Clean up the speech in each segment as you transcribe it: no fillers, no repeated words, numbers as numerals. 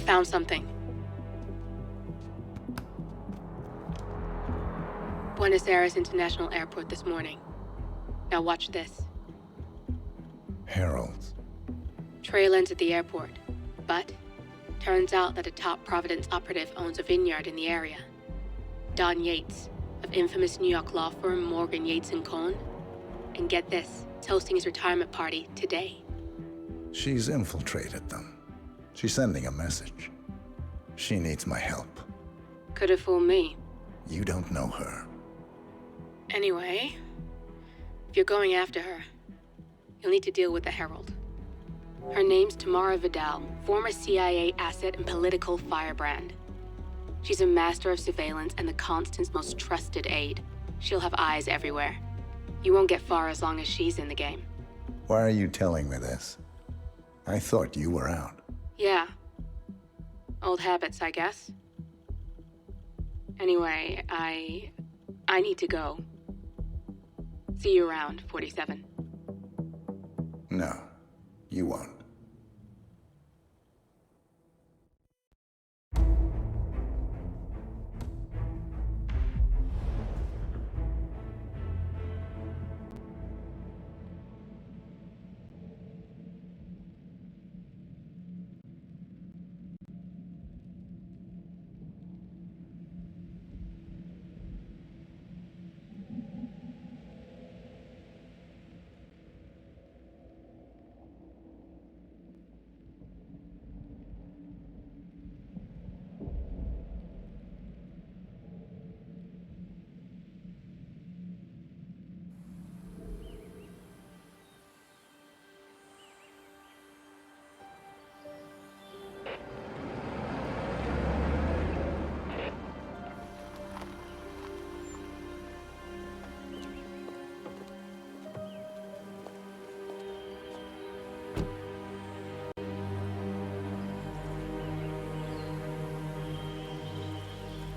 found something. Buenos Aires International Airport this morning. Now watch this. Heralds. Trail ends at the airport, but turns out that a top Providence operative owns a vineyard in the area. Don Yates, of infamous New York law firm Morgan, Yates & Cohn. And get this, it's hosting his retirement party today. She's infiltrated them. She's sending a message. She needs my help. Could have fooled me. You don't know her. Anyway, if you're going after her, you'll need to deal with the Herald. Her name's Tamara Vidal, former CIA asset and political firebrand. She's a master of surveillance and the Constant's most trusted aide. She'll have eyes everywhere. You won't get far as long as she's in the game. Why are you telling me this? I thought you were out. Yeah. Old habits, I guess. Anyway, I need to go. See you around, 47. No, you won't.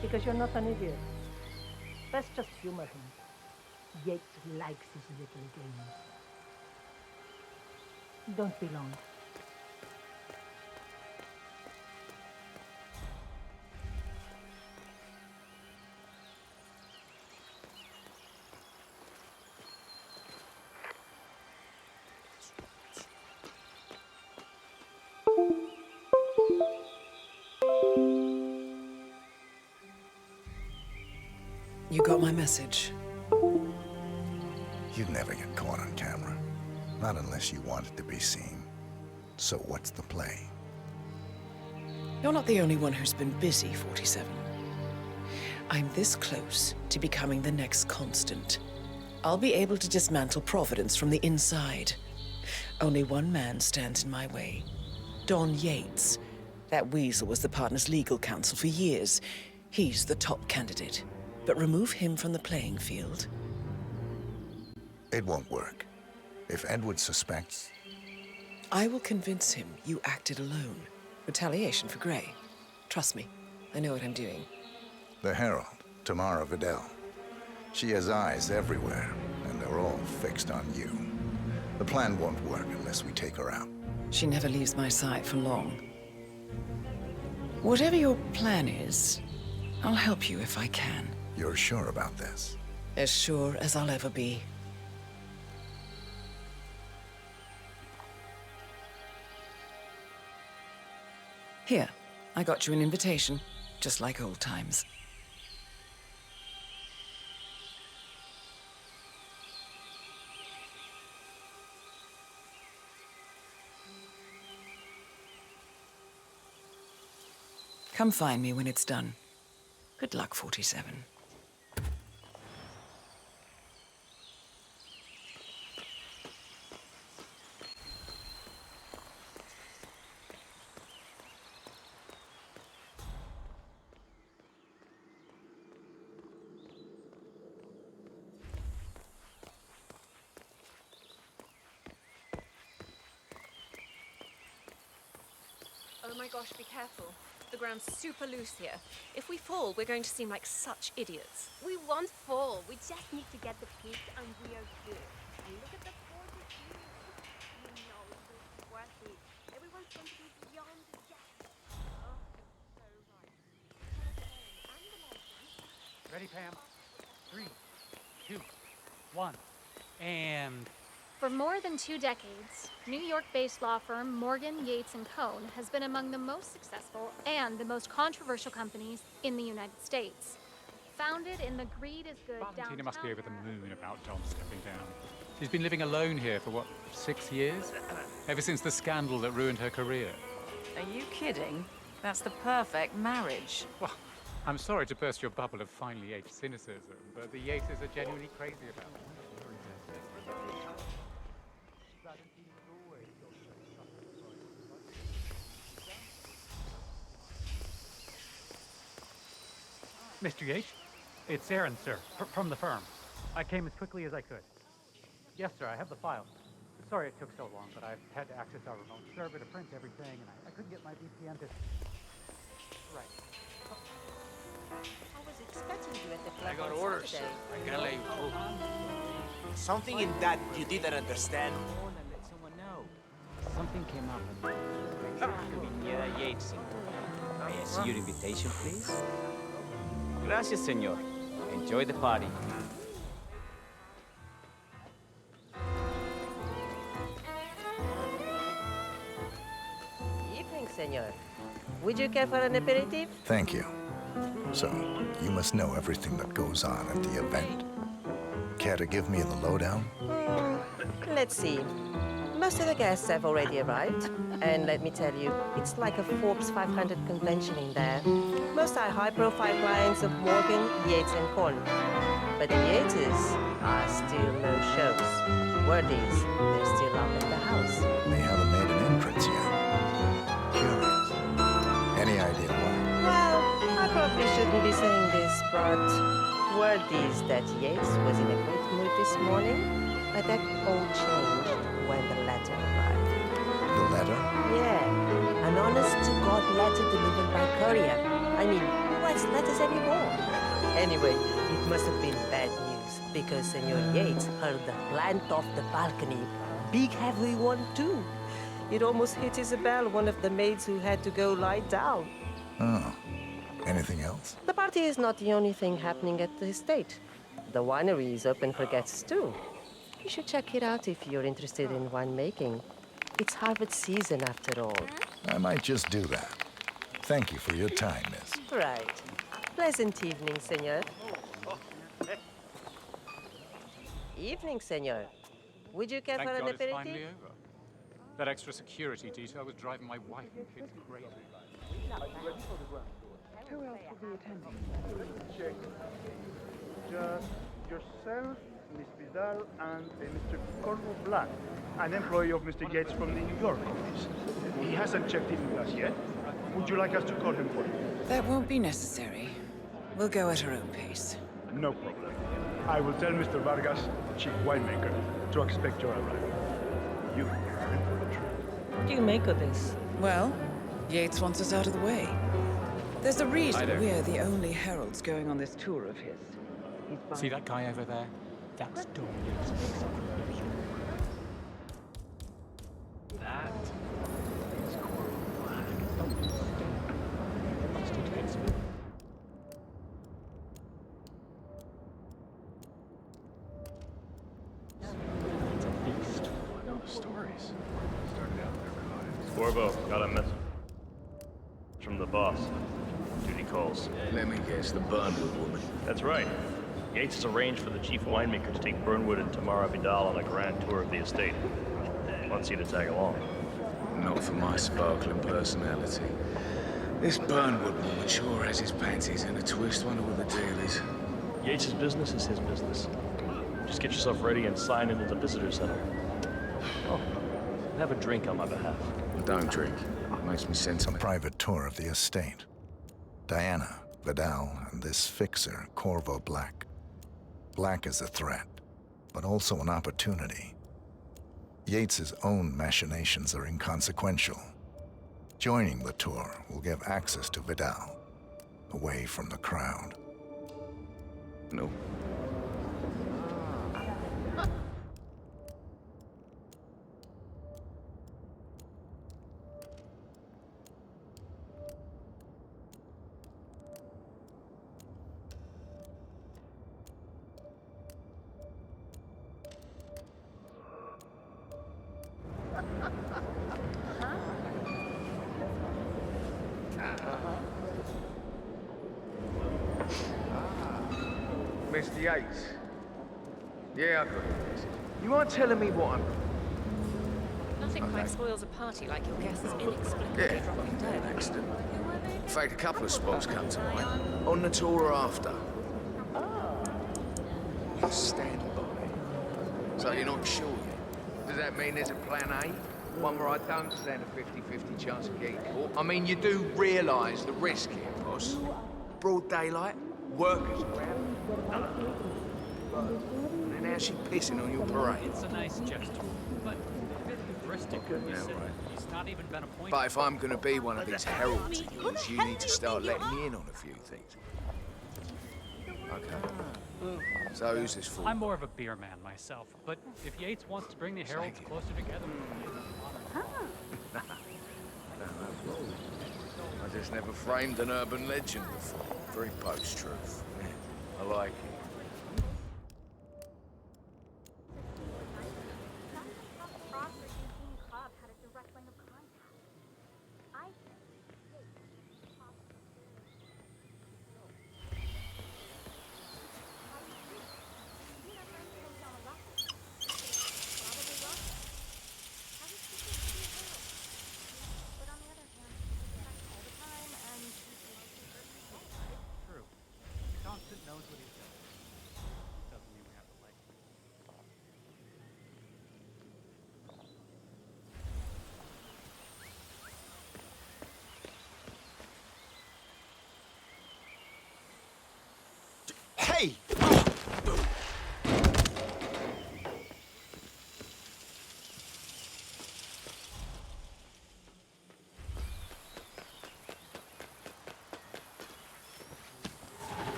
Because you're not an idiot. Let's just humor him. Yates likes his little games. Don't be long. You got my message. You'd never get caught on camera. Not unless you wanted to be seen. So what's the play? You're not the only one who's been busy, 47. I'm this close to becoming the next Constant. I'll be able to dismantle Providence from the inside. Only one man stands in my way. Don Yates. That weasel was the partner's legal counsel for years. He's the top candidate. But remove him from the playing field. It won't work. If Edward suspects... I will convince him you acted alone. Retaliation for Gray. Trust me, I know what I'm doing. The Herald, Tamara Vidal. She has eyes everywhere, and they're all fixed on you. The plan won't work unless we take her out. She never leaves my side for long. Whatever your plan is, I'll help you if I can. You're sure about this? As sure as I'll ever be. Here, I got you an invitation, just like old times. Come find me when it's done. Good luck, 47. Oh my gosh, be careful. The ground's super loose here. If we fall, we're going to seem like such idiots. We won't fall. We just need to get the peak and we are good. And look at the fortitude. You know it was worth it. Everyone's going to be beyond the gap. Oh. Ready, Pam? 3, 2, 1, and... For more than 2 decades, New York-based law firm Morgan, Yates & Cohn has been among the most successful and the most controversial companies in the United States. Founded in the greed is good Valentina must be over the downtown moon about John stepping down. She's been living alone here for, what, 6 years? Ever since the scandal that ruined her career. Are you kidding? That's the perfect marriage. Well, I'm sorry to burst your bubble of finely aged cynicism, but the Yateses are genuinely crazy about it. Mr. Yates, it's Aaron, sir, from the firm. I came as quickly as I could. Yes, sir, I have the file. Sorry it took so long, but I've had to access our remote server to print everything, and I couldn't get my VPN to... Right. I was expecting you at the club. I got on orders, Saturday. sir. I can't let you go. Something in that you didn't understand. Let someone know. Something came up and Yates. May I see your invitation, please? Gracias, senor. Enjoy the party. Evening, senor. Would you care for an aperitif? Thank you. So, you must know everything that goes on at the event. Care to give me the lowdown? Let's see. Most of the guests have already arrived. And let me tell you, it's like a Forbes 500 convention in there. Most are high-profile clients of Morgan, Yates & Cohn. But the Yateses are still no shows. Word is, they're still up at the house. They haven't made an entrance yet. Curious. Any idea why? Well, I probably shouldn't be saying this, but word is that Yates was in a great mood this morning, but that all changed when the letter arrived. The letter? Yeah, an honest-to-God letter delivered by courier. I mean, who writes letters anymore? Anyway, it must have been bad news, because Senor Yates heard the plant off the balcony. Big heavy one, too. It almost hit Isabel, one of the maids who had to go lie down. Oh. Anything else? The party is not the only thing happening at the estate. The winery is open for guests, too. You should check it out if you're interested in winemaking. It's harvest season, after all. I might just do that. Thank you for your time, miss. Right. Pleasant evening, senor. Evening, senor. Would you care Thank for an God it's aperitif? finally over. That extra security detail was driving my wife and kids crazy. Who else will be attending? Check. Just yourself, Miss Vidal, and Mr. Corvo Black, an employee of Mr. Yates from the New York office. He hasn't checked in with us yet. Would you like us to call him for you? That won't be necessary. We'll go at our own pace. No problem. I will tell Mr. Vargas, the chief winemaker, to expect your arrival. You are in for the treat. What do you make of this? Well, Yates wants us out of the way. There's a reason we're the only heralds going on this tour of his. See that guy over there? That's Don Yates. That is Corvo Black. Bastard gets me. It's a beast. No stories. Started out there. Corvo, got a message from the boss. Duty calls. Let me guess, the Burnwood woman. That's right. Yates has arranged for the chief winemaker to take Burnwood and Tamara Vidal on a grand tour of the estate. Wants you to tag along. Not for my sparkling personality. This Burnwood woman sure has his panties in a twist. Wonder what the deal is. Yates' business is his business. Just get yourself ready and sign into the visitor center. Oh, have a drink on my behalf. Don't drink. It makes me sentimental. A private tour of the estate. Diana, Vidal, and this fixer, Corvo Black. Black is a threat, but also an opportunity. Yates's own machinations are inconsequential. Joining the tour will give access to Vidal, away from the crowd. No. Mr. Yates. Yeah, I got your message. You aren't telling me what I'm... Nothing quite spoils a party like your guests inexplicably dropping dead. Accident. In fact, a couple of spots come to mind. On the tour or after. Stand by. So you're not sure yet? Does that mean there's a plan A? One where I don't stand a 50-50 chance of getting caught? I mean, you do realise the risk here, boss. Broad daylight, workers around. And now she's pissing on your parade. It's a nice gesture, but a bit hubristic. He's not even been appointed. But if I'm going to be one of these heralds of yours, you need to start letting me in on a few things. Okay. So who's this for? I'm more of a beer man myself, but if Yates wants to bring the heralds closer together, I just never framed an urban legend before. Very post-truth. Yeah, I like it. knows what he's doing. Doesn't mean we have to like him. Hey!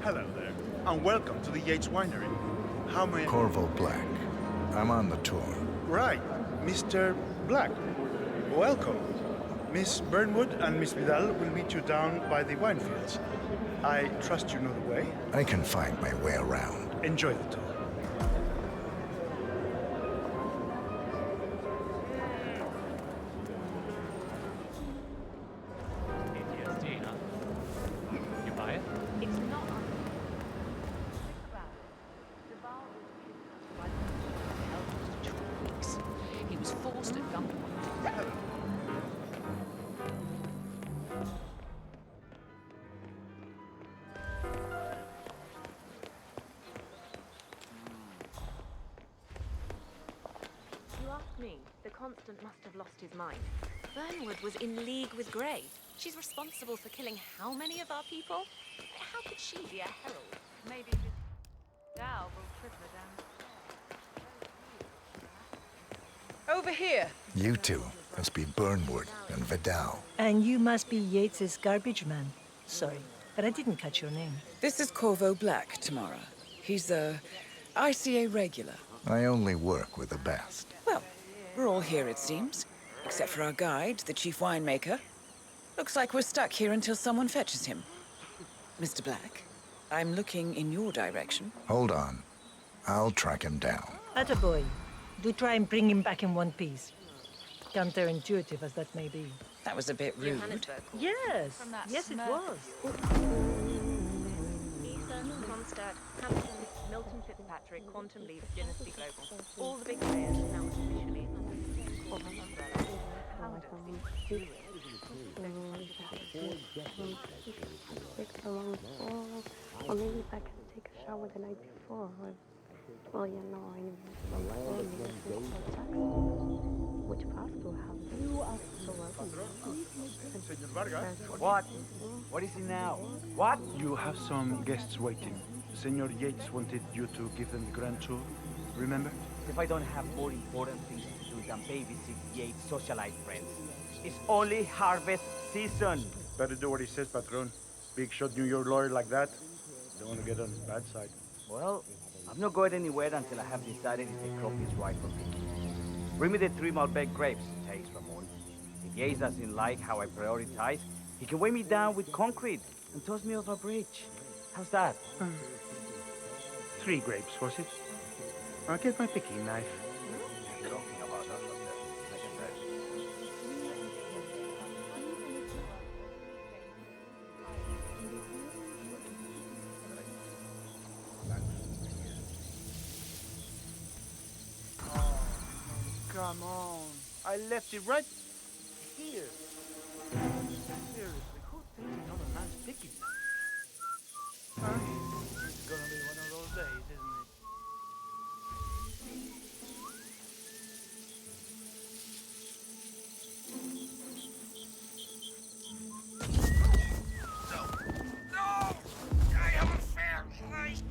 Hello there, and welcome to the Yates Winery. How may... Corvo Black. I'm on the tour. Right, Mr. Black. Welcome. Miss Burnwood and Miss Vidal will meet you down by the wine fields. I trust you know the way. I can find my way around. Enjoy the tour. PTSD, huh? You buy it? It's not. He was forced at gunpoint. You asked me. The Constant must have lost his mind. Burnwood was in league with Grey. She's responsible for killing how many of our people? How could she be a herald? Maybe Dow will trip her down. Over here. You two must be Burnwood and Vidal. And you must be Yates's garbage man. Sorry, but I didn't catch your name. This is Corvo Black, Tamara. He's a ICA regular. I only work with the best. Well, we're all here, it seems. Except for our guide, the chief winemaker. Looks like we're stuck here until someone fetches him. Mr. Black, I'm looking in your direction. Hold on. I'll track him down. Attaboy. Do try and bring him back in one piece. Counterintuitive as that may be. That was a bit rude. Yes, yes it was. Ethan, Kronstadt, Hampton, Milton Fitzpatrick, Quantum Leap, Dynasty Global. All the big players now officially under the same corporate umbrella. Or maybe if I can take a shower the night before. Well, you know, I which possible house you are so welcome. Senor Vargas. What? What is it now? What? You have some guests waiting. Senor Yates wanted you to give them the grand tour. Remember? If I don't have more important things to do than babysit Yates' socialite friends. It's only harvest season. Better do what he says, Patron. Big shot New York lawyer like that. Don't want to get on his bad side. Well, I'm not going anywhere until I have decided if the crop is right for me. Bring me the 3 Malbec grapes, thanks, Ramon. If Yates doesn't like how I prioritize, he can weigh me down with concrete and toss me off a bridge. How's that? 3 grapes, was it? I'll get my picking knife. Come on. I left it right here. Seriously, who takes another man's picking? Huh? It's gonna be one of those days, isn't it? I have a fair fight.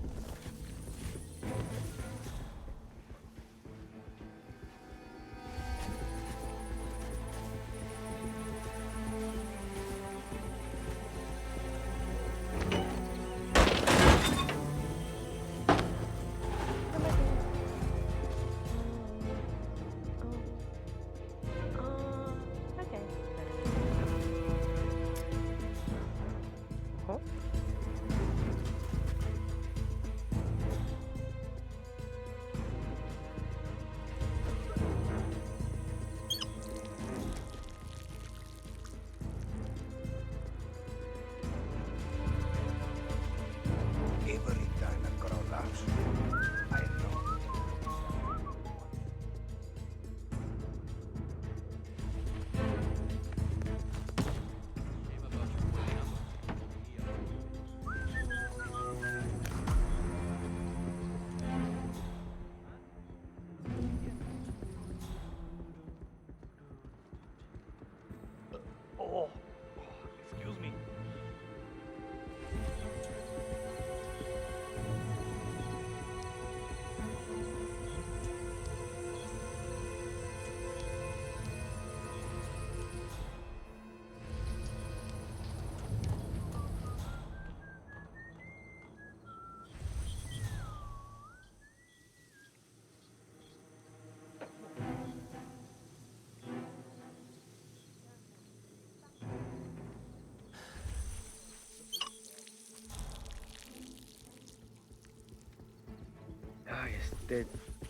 Every time I've got a lapse, I know. Oh, excuse me. Ay,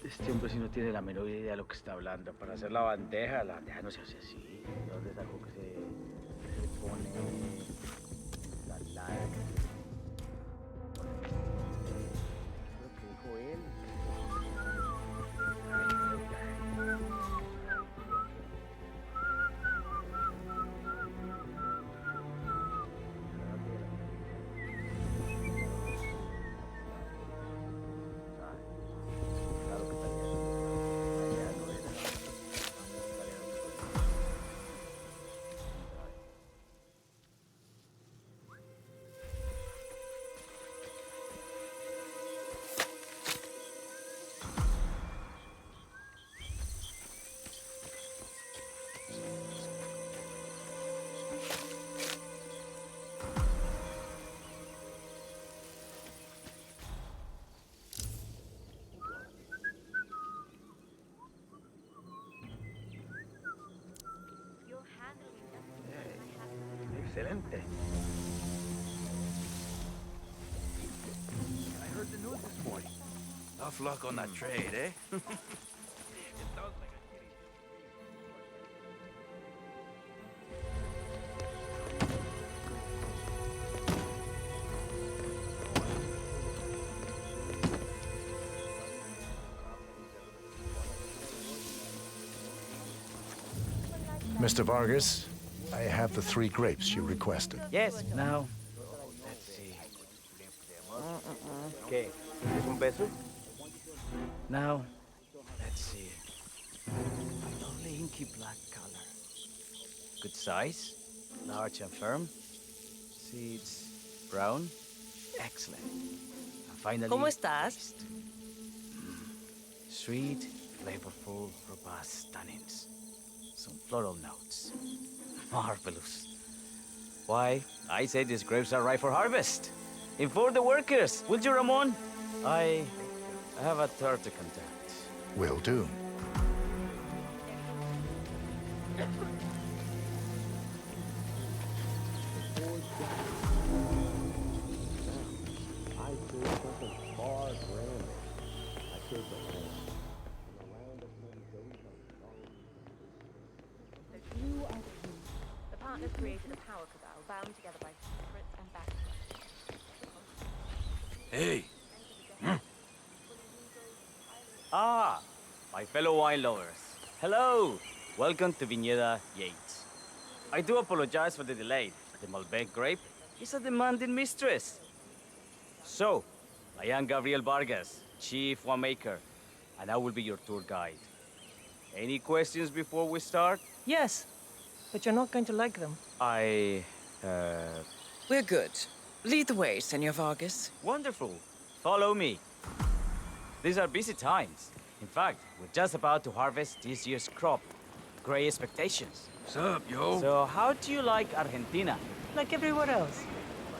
este hombre sí no tiene la menor idea de lo que está hablando. Para hacer la bandeja no se hace así. ¿De dónde sacó que se pone la ensalada? Lo que dijo él. Excelente. I heard the news this morning. Tough luck on that trade, eh? It sounds like a kitty. Mr. Vargas, I have the 3 grapes you requested. Yes, now, let's see. ¿Qué? ¿Es un beso? Now, let's see. A lovely inky black color. Good size, large and firm. Seeds, brown. Excellent. And finally, ¿Cómo estás? Sweet, flavorful, robust tannins. Some floral notes. Marvelous. Why, I say these grapes are ripe for harvest. Inform the workers, will you, Ramon? I have a third to contact. Will do. The partners created a power cabal bound together by secrets and background. Hey! Ah, my fellow wine lovers. Hello! Welcome to Viñeda Yates. I do apologize for the delay. The Malbec grape is a demanding mistress. So, I am Gabriel Vargas, Chief Winemaker, and I will be your tour guide. Any questions before we start? Yes, but you're not going to like them. We're good. Lead the way, Senor Vargas. Wonderful. Follow me. These are busy times. In fact, we're just about to harvest this year's crop. Great expectations. What's up, yo? So, how do you like Argentina? Like everywhere else.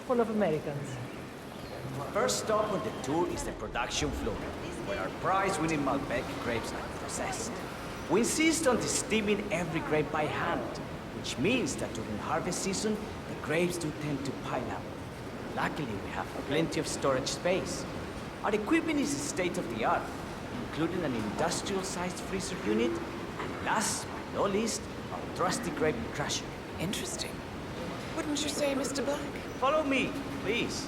Full of Americans. First stop on the tour is the production floor, where our prize-winning Malbec grapes are processed. We insist on steaming every grape by hand, which means that during harvest season, the grapes do tend to pile up. Luckily, we have plenty of storage space. Our equipment is state-of-the-art, including an industrial-sized freezer unit, and last but not least, our trusty grape crusher. Interesting. Wouldn't you say, Mr. Black? Follow me, please.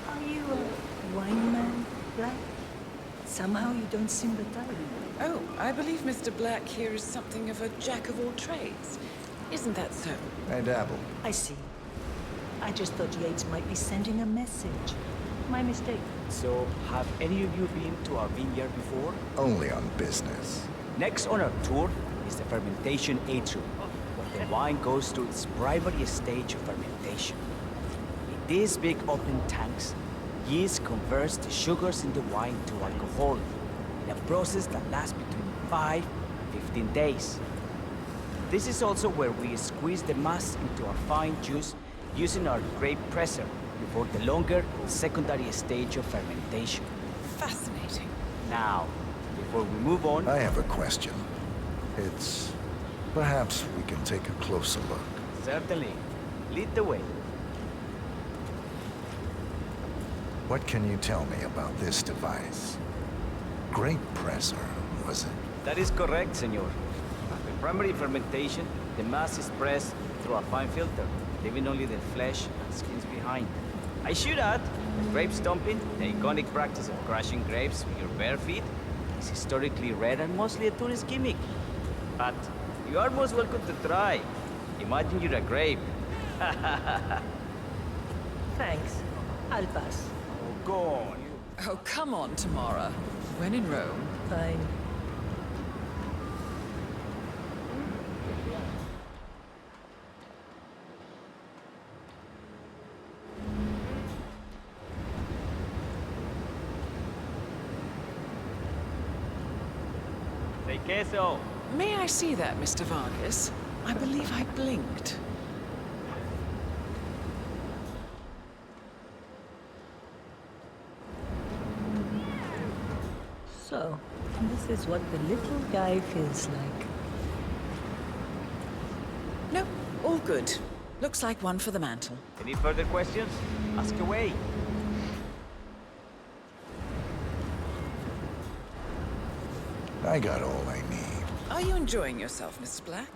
Are you a wine man, Black? Somehow you don't seem the type. Oh, I believe Mr. Black here is something of a jack of all trades. Isn't that so? I dabble. I see. I just thought Yates might be sending a message. My mistake. So, have any of you been to our vineyard before? Only on business. Next on our tour is the fermentation atrium, where the wine goes through its primary stage of fermentation. In these big open tanks, yeast converts the sugars in the wine to alcohol, in a process that lasts between 5 and 15 days. This is also where we squeeze the mass into a fine juice using our grape presser before the longer secondary stage of fermentation. Fascinating. Now, before we move on... I have a question. Perhaps we can take a closer look. Certainly. Lead the way. What can you tell me about this device? Grape presser, was it? That is correct, senor. After primary fermentation, the mass is pressed through a fine filter, leaving only the flesh and skins behind. I should add that grape stomping, the iconic practice of crushing grapes with your bare feet, is historically rare and mostly a tourist gimmick. But you are most welcome to try. Imagine you're a grape. Thanks. I'll pass. Oh, go on. Oh, come on, Tamara. When in Rome. Fine. Say queso. May I see that, Mr. Vargas? I believe I blinked. So, this is what the little guy feels like. No, all good. Looks like one for the mantle. Any further questions? Ask away. I got all I need. Are you enjoying yourself, Mr. Black?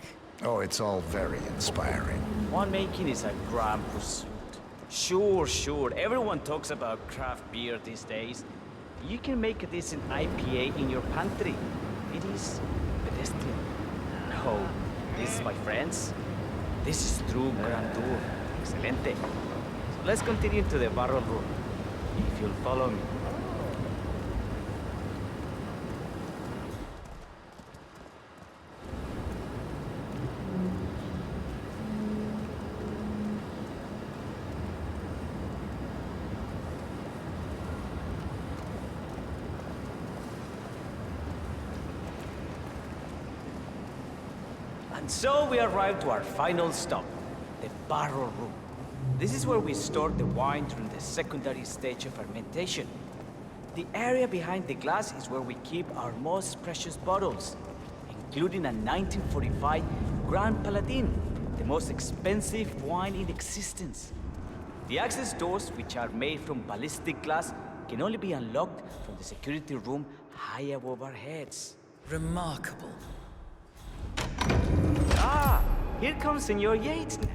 Oh, it's all very inspiring. Winemaking is a grand pursuit. Sure. Everyone talks about craft beer these days. You can make a decent IPA in your pantry. It is pedestrian. No, this, my friends, this is true grandeur. Excelente. So let's continue to the barrel room. If you'll follow me. And so we arrived to our final stop, the barrel room. This is where we store the wine during the secondary stage of fermentation. The area behind the glass is where we keep our most precious bottles, including a 1945 Grand Paladin, the most expensive wine in existence. The access doors, which are made from ballistic glass, can only be unlocked from the security room high above our heads. Remarkable. Ah, here comes Senor Yates now.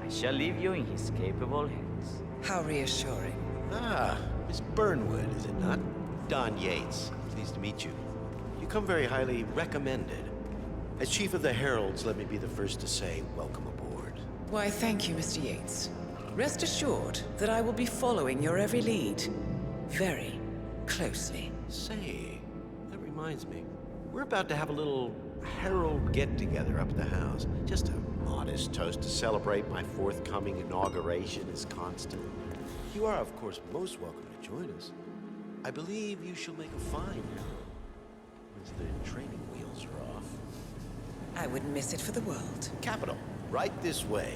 I shall leave you in his capable hands. How reassuring. Ah, Miss Burnwood, is it not? Don Yates. Pleased to meet you. You come very highly recommended. As Chief of the Heralds, let me be the first to say welcome aboard. Why, thank you, Mr. Yates. Rest assured that I will be following your every lead. Very closely. Say, that reminds me. We're about to have a little Herald get-together up at the house. Just a modest toast to celebrate my forthcoming inauguration as Constant. You are, of course, most welcome to join us. I believe you shall make a fine Herald, once the training wheels are off. I wouldn't miss it for the world. Capital. Right this way,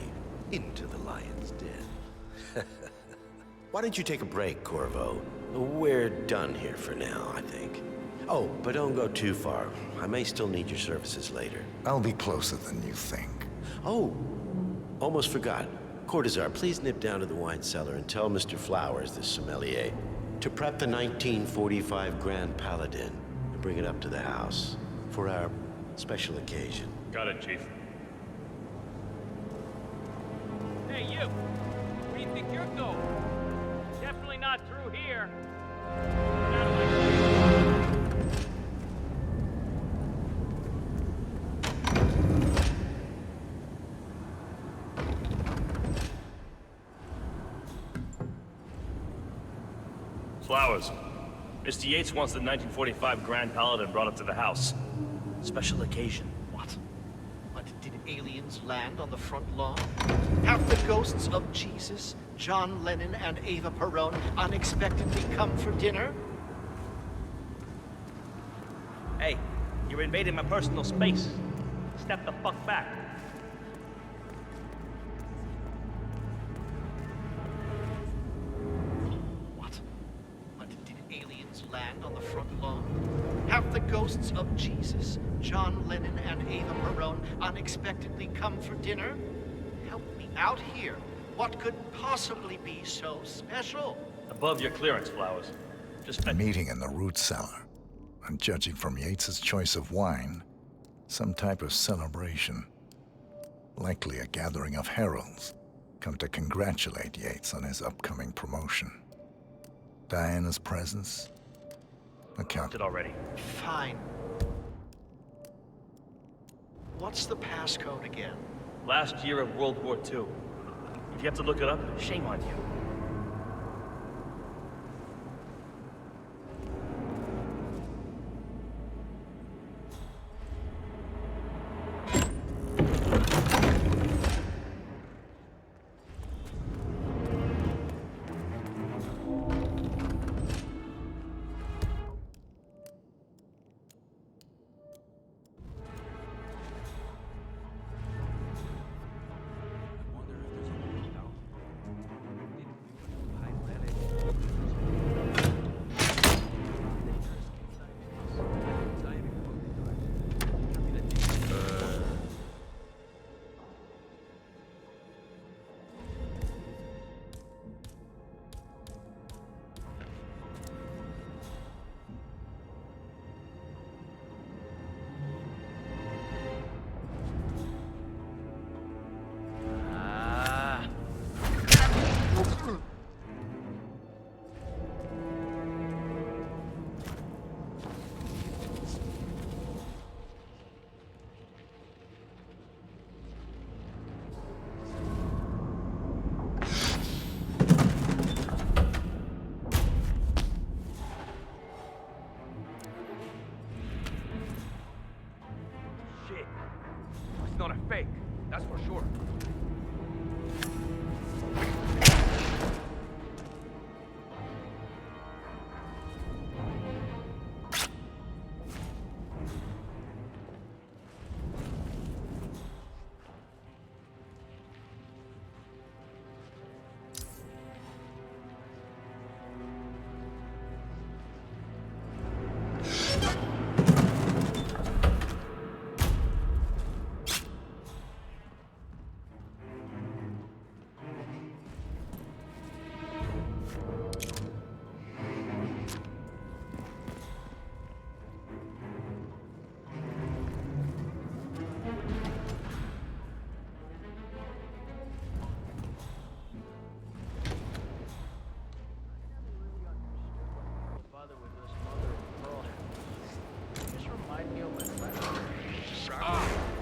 into the lion's den. Why don't you take a break, Corvo? We're done here for now, I think. Oh, but don't go too far. I may still need your services later. I'll be closer than you think. Oh, almost forgot. Cortazar, please nip down to the wine cellar and tell Mr. Flowers, the sommelier, to prep the 1945 Grand Paladin and bring it up to the house for our special occasion. Got it, Chief. Hey, you! Where do you think you're going? Definitely not through here. Flowers. Mr. Yates wants the 1945 Grand Paladin brought up to the house. Special occasion. What? Did aliens land on the front lawn? Have the ghosts of Jesus, John Lennon, and Eva Perón unexpectedly come for dinner? Hey, you're invading my personal space. Step the fuck back. Land on the front lawn? Have the ghosts of Jesus, John Lennon, and Eva Perón unexpectedly come for dinner? Help me out here. What could possibly be so special? Above your clearance, Flowers. Just a meeting in the root cellar. And judging from Yates's choice of wine, some type of celebration. Likely a gathering of heralds come to congratulate Yates on his upcoming promotion. Diana's presence accounted already. Fine. What's the passcode again? Last year of World War II. If you have to look it up, shame on you. a fake, that's for sure.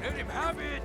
Let him have it!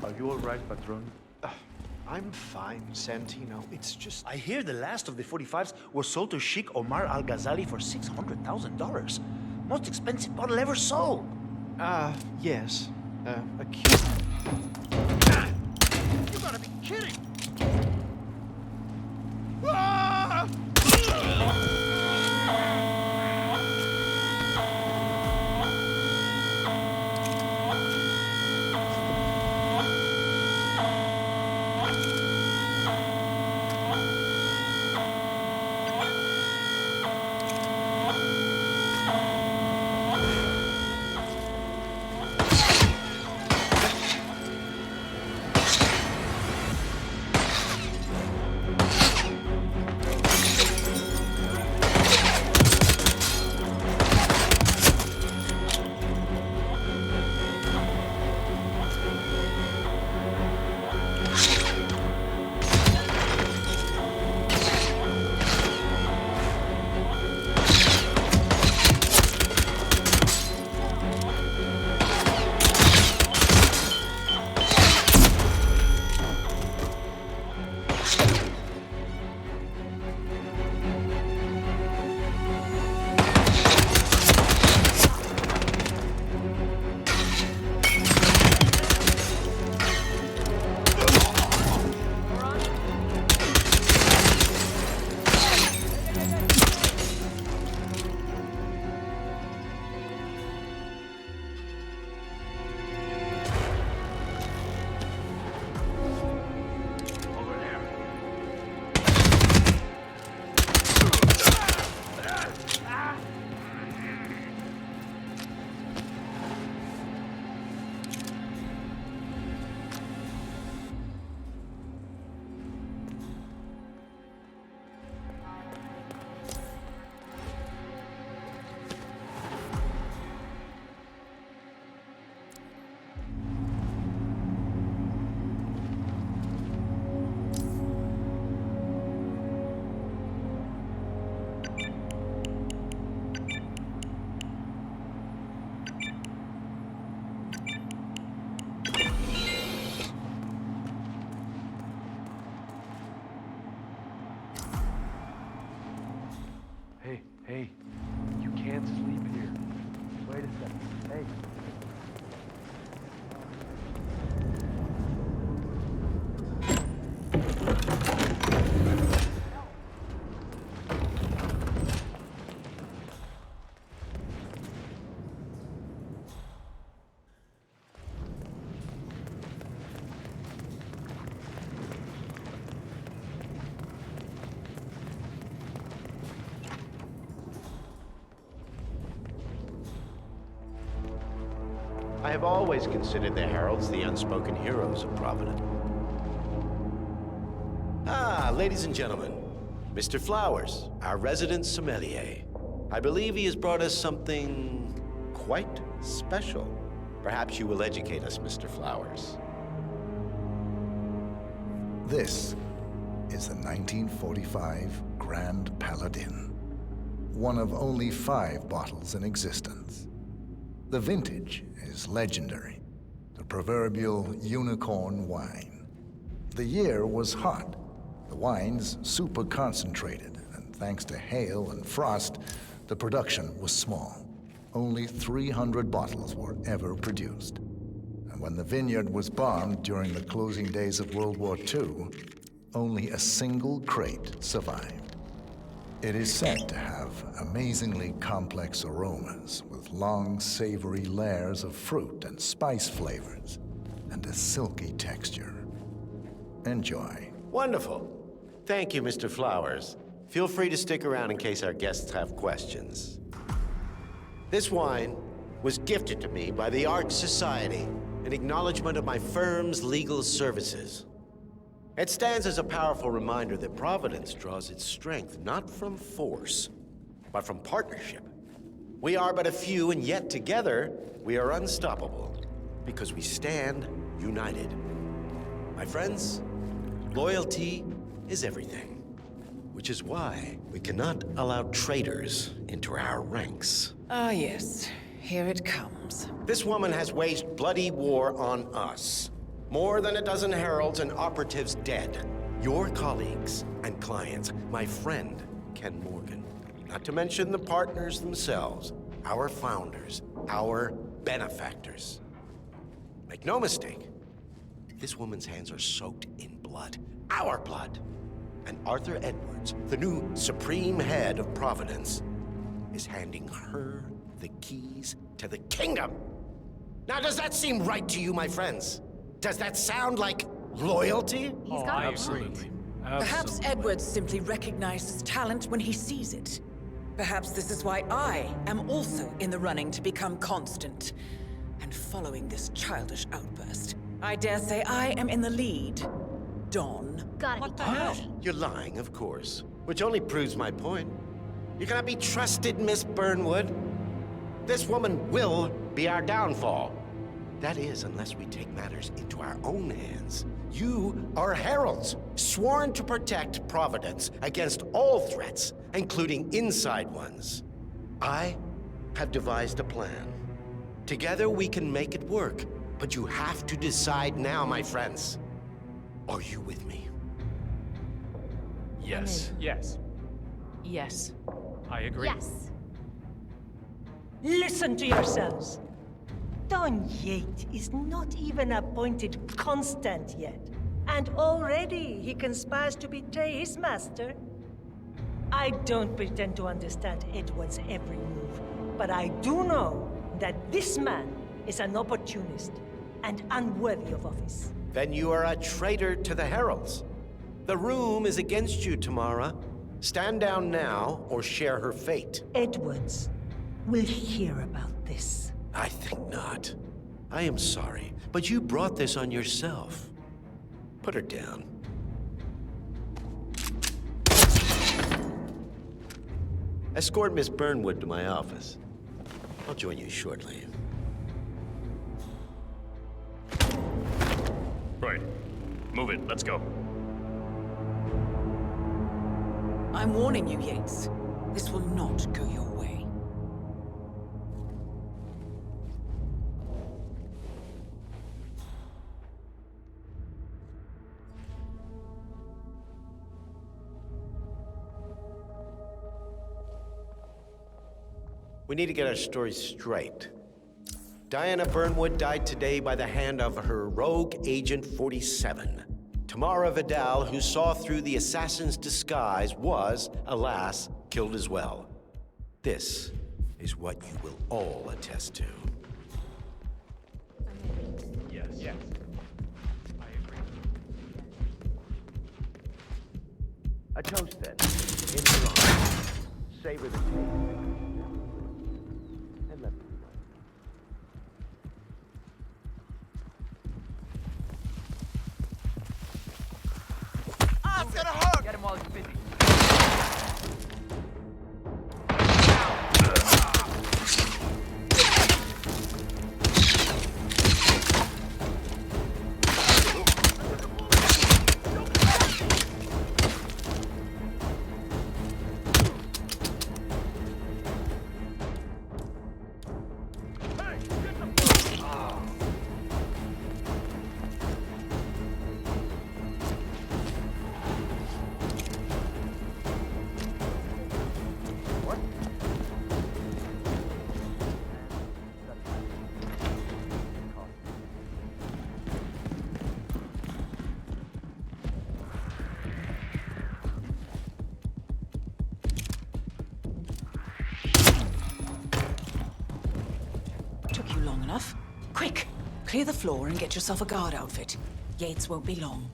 Are you all right, Patron? I'm fine, Santino. It's just... I hear the last of the 45s was sold to Sheikh Omar Al-Ghazali for $600,000. Most expensive bottle ever sold. Yes. A cute... You gotta be kidding! Hey, you can't sleep here. Wait a second. Hey. I have always considered the heralds the unspoken heroes of Providence. Ah, ladies and gentlemen, Mr. Flowers, our resident sommelier. I believe he has brought us something quite special. Perhaps you will educate us, Mr. Flowers. This is the 1945 Grand Paladin, one of only 5 bottles in existence. The vintage is legendary, the proverbial unicorn wine. The year was hot, the wine's super concentrated, and thanks to hail and frost, the production was small. Only 300 bottles were ever produced. And when the vineyard was bombed during the closing days of World War II, only a single crate survived. It is said to have amazingly complex aromas with long, savory layers of fruit and spice flavors, and a silky texture. Enjoy. Wonderful. Thank you, Mr. Flowers. Feel free to stick around in case our guests have questions. This wine was gifted to me by the Art Society in acknowledgement of my firm's legal services. It stands as a powerful reminder that Providence draws its strength not from force, but from partnership. We are but a few, and yet together we are unstoppable because we stand united. My friends, loyalty is everything, which is why we cannot allow traitors into our ranks. Ah, yes. Here it comes. This woman has waged bloody war on us. More than a dozen heralds and operatives dead. Your colleagues and clients, my friend, Ken Morgan. Not to mention the partners themselves, our founders, our benefactors. Make no mistake, this woman's hands are soaked in blood. Our blood. And Arthur Edwards, the new supreme head of Providence, is handing her the keys to the kingdom. Now, does that seem right to you, my friends? Does that sound like loyalty? He's got Absolutely. Perhaps Edwards simply recognizes talent when he sees it. Perhaps this is why I am also in the running to become constant. And following this childish outburst, I dare say I am in the lead. Dawn. What the hell? You're lying, of course, which only proves my point. You cannot be trusted, Miss Burnwood. This woman will be our downfall. That is, unless we take matters into our own hands. You are heralds, sworn to protect Providence against all threats, including inside ones. I have devised a plan. Together we can make it work, but you have to decide now, my friends. Are you with me? Yes. Yes. Yes. I agree. Yes. Listen to yourselves. Don Yates is not even appointed constant yet. And already he conspires to betray his master. I don't pretend to understand Edward's every move, but I do know that this man is an opportunist and unworthy of office. Then you are a traitor to the heralds. The room is against you, Tamara. Stand down now or share her fate. Edwards will hear about this. I think not. I am sorry, but you brought this on yourself. Put her down. Escort Miss Burnwood to my office. I'll join you shortly. Right. Move it. Let's go. I'm warning you, Yates. This will not go your way. We need to get our story straight. Diana Burnwood died today by the hand of her rogue Agent 47. Tamara Vidal, who saw through the assassin's disguise, was, alas, killed as well. This is what you will all attest to. Yes. Yes. I agree. A toast then. In your honor. Savor the taste. And let me know. It's gonna hurt! Get him while he's busy. Took you long enough. Quick! Clear the floor and get yourself a guard outfit. Yates won't be long.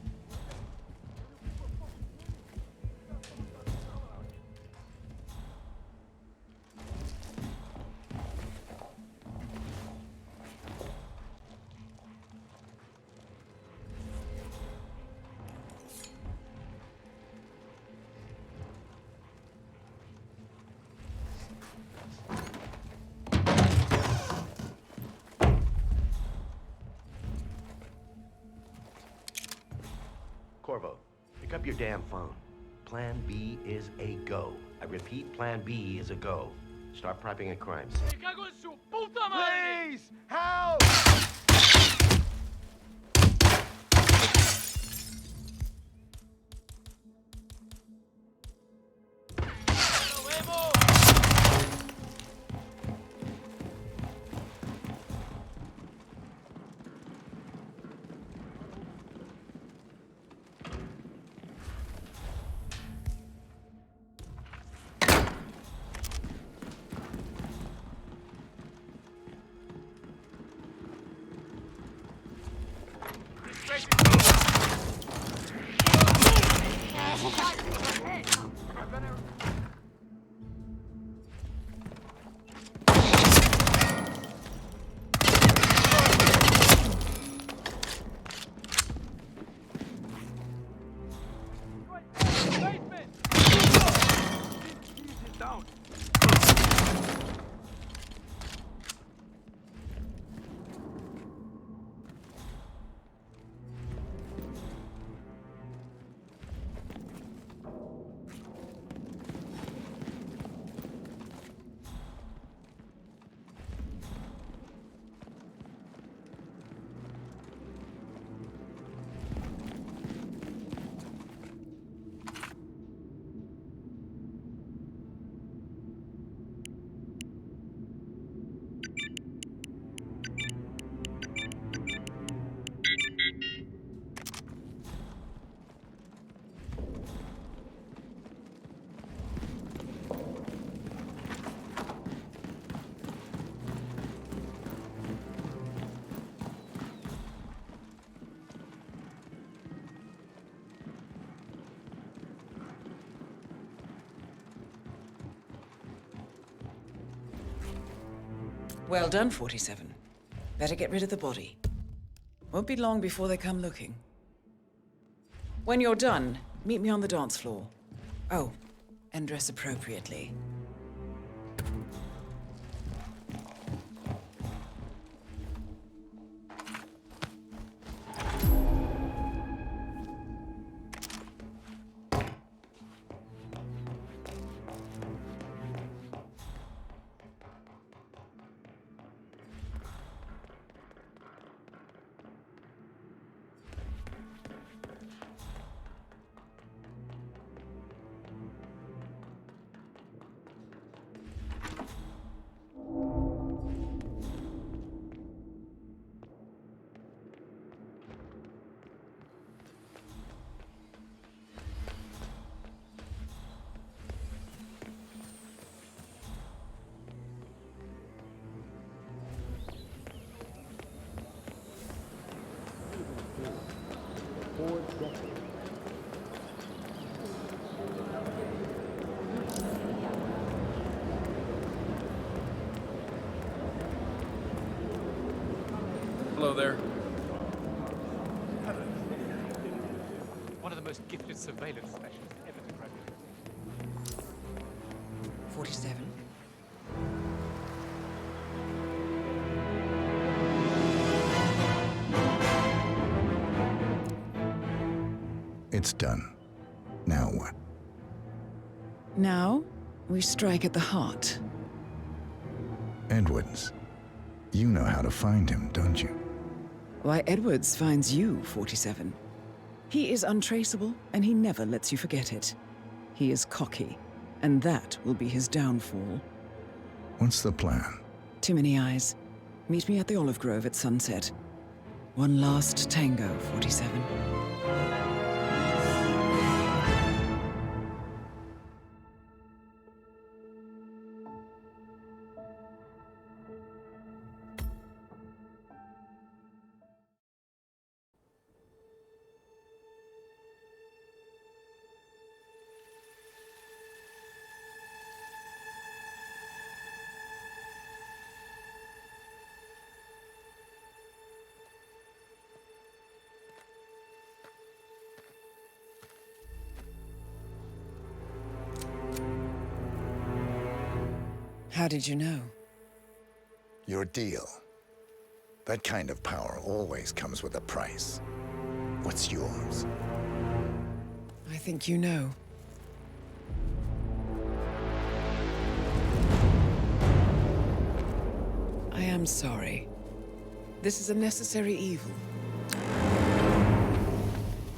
Corvo, pick up your damn phone. Plan B is a go. I repeat, Plan B is a go. Start prepping at crimes. Please! Help! Well done, 47. Better get rid of the body. Won't be long before they come looking. When you're done, meet me on the dance floor. Oh, and dress appropriately. Hello there. One of the most gifted surveillance specialist ever to graduate. 47. It's done. Now what? Now, we strike at the heart. Edwards. You know how to find him, don't you? Why, Edwards finds you, 47. He is untraceable, and he never lets you forget it. He is cocky, and that will be his downfall. What's the plan? Too many eyes. Meet me at the Olive Grove at sunset. One last tango, 47. How did you know? Your deal. That kind of power always comes with a price. What's yours? I think you know. I am sorry. This is a necessary evil.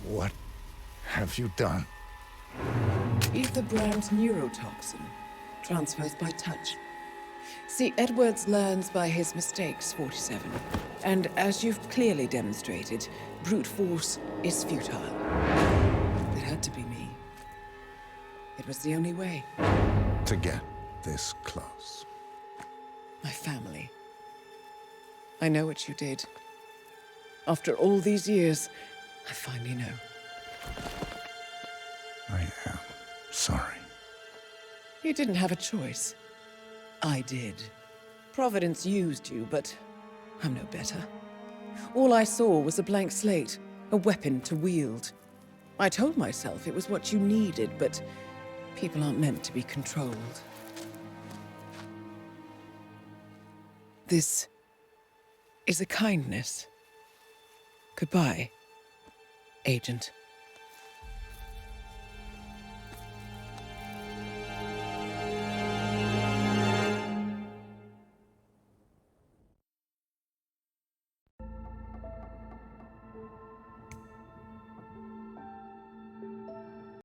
What have you done? Ether brand neurotoxin transfers by touch. See, Edwards learns by his mistakes, 47. And as you've clearly demonstrated, brute force is futile. It had to be me. It was the only way. To get this close. My family. I know what you did. After all these years, I finally know. I am sorry. You didn't have a choice. I did. Providence used you, but I'm no better. All I saw was a blank slate, a weapon to wield. I told myself it was what you needed, but people aren't meant to be controlled. This is a kindness. Goodbye, Agent.